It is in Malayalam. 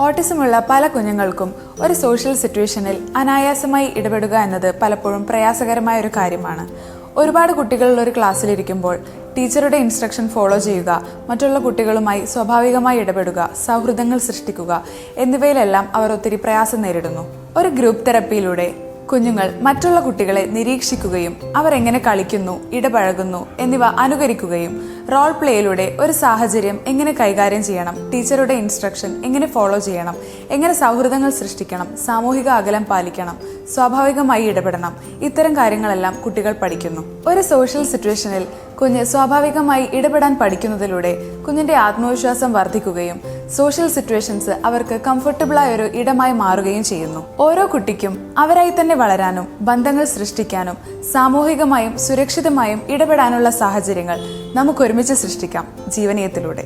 ഓട്ടിസമുള്ള പല കുഞ്ഞുങ്ങൾക്കും ഒരു സോഷ്യൽ സിറ്റുവേഷനിൽ അനായാസമായി ഇടപെടുക എന്നത് പലപ്പോഴും പ്രയാസകരമായ ഒരു കാര്യമാണ്. ഒരുപാട് കുട്ടികളുള്ള ഒരു ക്ലാസ്സിലിരിക്കുമ്പോൾ ടീച്ചറുടെ ഇൻസ്ട്രക്ഷൻ ഫോളോ ചെയ്യുക, മറ്റുള്ള കുട്ടികളുമായി സ്വാഭാവികമായി ഇടപെടുക, സൗഹൃദങ്ങൾ സൃഷ്ടിക്കുക എന്നിവയിലെല്ലാം അവർ ഒത്തിരി പ്രയാസം നേരിടുന്നു. ഒരു ഗ്രൂപ്പ് തെറപ്പിയിലൂടെ കുഞ്ഞുങ്ങൾ മറ്റുള്ള കുട്ടികളെ നിരീക്ഷിക്കുകയും അവർ എങ്ങനെ കളിക്കുന്നു, ഇടപഴകുന്നു എന്നിവ അനുകരിക്കുകയും റോൾ പ്ലേയിലൂടെ ഒരു സാഹചര്യം എങ്ങനെ കൈകാര്യം ചെയ്യണം, ടീച്ചറുടെ ഇൻസ്ട്രക്ഷൻ എങ്ങനെ ഫോളോ ചെയ്യണം, എങ്ങനെ സൗഹൃദങ്ങൾ സൃഷ്ടിക്കണം, സാമൂഹിക അകലം പാലിക്കണം, സ്വാഭാവികമായി ഇടപെടണം, ഇത്തരം കാര്യങ്ങളെല്ലാം കുട്ടികൾ പഠിക്കുന്നു. ഒരു സോഷ്യൽ സിറ്റുവേഷനിൽ കുഞ്ഞ് സ്വാഭാവികമായി ഇടപെടാൻ പഠിക്കുന്നതിലൂടെ കുഞ്ഞിന്റെ ആത്മവിശ്വാസം വർദ്ധിക്കുകയും സോഷ്യൽ സിറ്റുവേഷൻസ് അവർക്ക് കംഫർട്ടബിളായ ഒരു ഇടമായി മാറുകയും ചെയ്യുന്നു. ഓരോ കുട്ടിക്കും അവരായി തന്നെ വളരാനും ബന്ധങ്ങൾ സൃഷ്ടിക്കാനും സാമൂഹികമായും സുരക്ഷിതമായും ഇടപെടാനുള്ള സാഹചര്യങ്ങൾ നമുക്ക് ഒരുമിച്ച് സൃഷ്ടിക്കാം ജീവനീയത്തിലൂടെ.